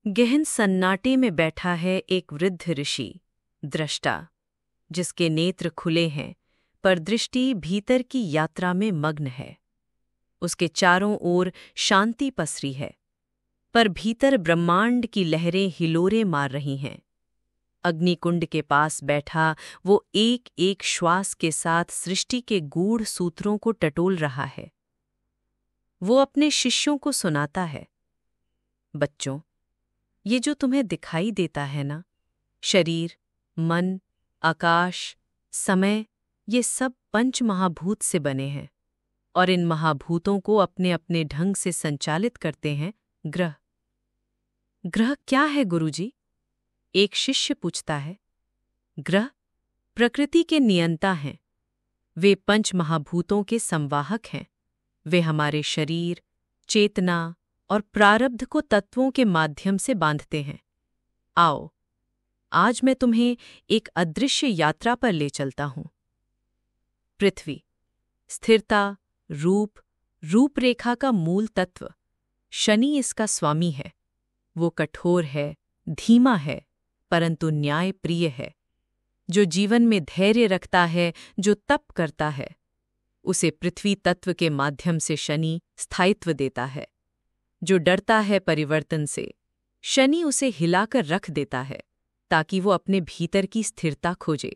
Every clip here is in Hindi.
गहन सन्नाटे में बैठा है एक वृद्ध ऋषि, दृष्टा, जिसके नेत्र खुले हैं पर दृष्टि भीतर की यात्रा में मग्न है। उसके चारों ओर शांति पसरी है, पर भीतर ब्रह्मांड की लहरें हिलोरे मार रही हैं। अग्निकुंड के पास बैठा वो एक एक श्वास के साथ सृष्टि के गूढ़ सूत्रों को टटोल रहा है। वो अपने शिष्यों को सुनाता है, बच्चों, ये जो तुम्हें दिखाई देता है ना, शरीर, मन, आकाश, समय, ये सब पंच महाभूत से बने हैं, और इन महाभूतों को अपने अपने ढंग से संचालित करते हैं ग्रह। ग्रह क्या है गुरुजी? एक शिष्य पूछता है। ग्रह प्रकृति के नियंता हैं। वे पंच महाभूतों के संवाहक हैं। वे हमारे शरीर, चेतना और प्रारब्ध को तत्वों के माध्यम से बांधते हैं। आओ, आज मैं तुम्हें एक अदृश्य यात्रा पर ले चलता हूं। पृथ्वी, स्थिरता, रूपरेखा का मूल तत्व। शनि इसका स्वामी है। वो कठोर है, धीमा है, परंतु न्यायप्रिय है। जो जीवन में धैर्य रखता है, जो तप करता है, उसे पृथ्वी तत्व के माध्यम से शनि स्थायित्व देता है। जो डरता है परिवर्तन से, शनि उसे हिलाकर रख देता है ताकि वो अपने भीतर की स्थिरता खोजे।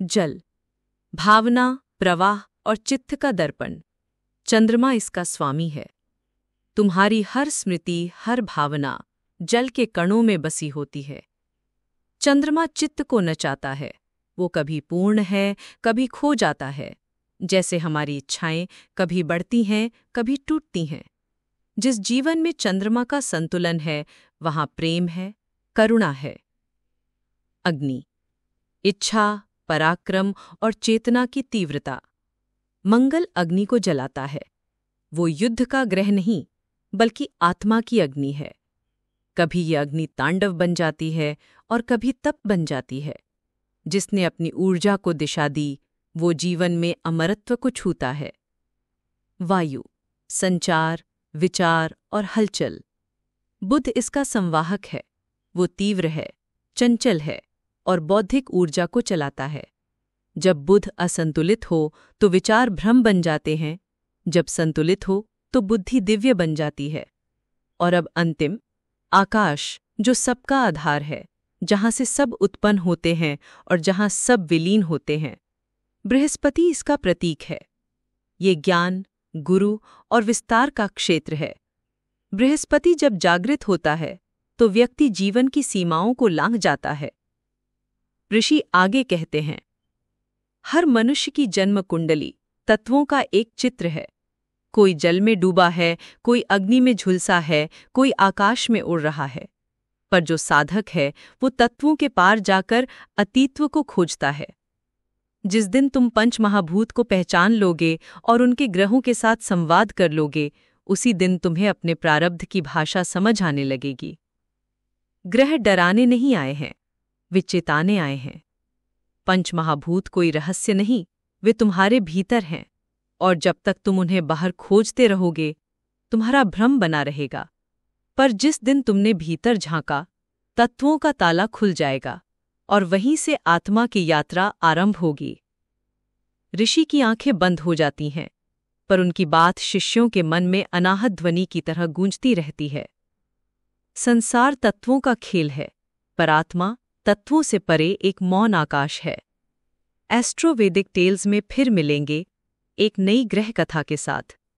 जल, भावना, प्रवाह और चित्त का दर्पण। चंद्रमा इसका स्वामी है। तुम्हारी हर स्मृति, हर भावना जल के कणों में बसी होती है। चंद्रमा चित्त को नचाता है। वो कभी पूर्ण है, कभी खो जाता है। जैसे हमारी इच्छाएं कभी बढ़ती हैं, कभी टूटती हैं। जिस जीवन में चंद्रमा का संतुलन है, वहां प्रेम है, करुणा है। अग्नि, इच्छा, पराक्रम और चेतना की तीव्रता। मंगल अग्नि को जलाता है। वो युद्ध का ग्रह नहीं, बल्कि आत्मा की अग्नि है। कभी ये अग्नि तांडव बन जाती है और कभी तप बन जाती है। जिसने अपनी ऊर्जा को दिशा दी, वो जीवन में अमरत्व को छूता है। वायु, संचार, विचार और हलचल। बुध इसका संवाहक है। वो तीव्र है, चंचल है और बौद्धिक ऊर्जा को चलाता है। जब बुध असंतुलित हो तो विचार भ्रम बन जाते हैं। जब संतुलित हो तो बुद्धि दिव्य बन जाती है। और अब अंतिम, आकाश, जो सबका आधार है, जहां से सब उत्पन्न होते हैं और जहां सब विलीन होते हैं। बृहस्पति इसका प्रतीक है। ये ज्ञान, गुरु और विस्तार का क्षेत्र है। बृहस्पति जब जागृत होता है तो व्यक्ति जीवन की सीमाओं को लांघ जाता है। ऋषि आगे कहते हैं, हर मनुष्य की जन्म कुंडली तत्वों का एक चित्र है। कोई जल में डूबा है, कोई अग्नि में झुलसा है, कोई आकाश में उड़ रहा है। पर जो साधक है, वो तत्वों के पार जाकर अतीत्व को खोजता है। जिस दिन तुम पंच महाभूत को पहचान लोगे और उनके ग्रहों के साथ संवाद कर लोगे, उसी दिन तुम्हें अपने प्रारब्ध की भाषा समझ आने लगेगी। ग्रह डराने नहीं आए हैं, वे चेताने आए हैं। पंच महाभूत कोई रहस्य नहीं, वे तुम्हारे भीतर हैं, और जब तक तुम उन्हें बाहर खोजते रहोगे, तुम्हारा भ्रम बना रहेगा। पर जिस दिन तुमने भीतर झांका, तत्वों का ताला खुल जाएगा और वहीं से आत्मा की यात्रा आरंभ होगी। ऋषि की आंखें बंद हो जाती हैं, पर उनकी बात शिष्यों के मन में अनाहत ध्वनि की तरह गूंजती रहती है। संसार तत्वों का खेल है, पर आत्मा तत्वों से परे एक मौन आकाश है। एस्ट्रोवेदिक टेल्स में फिर मिलेंगे एक नई ग्रह कथा के साथ।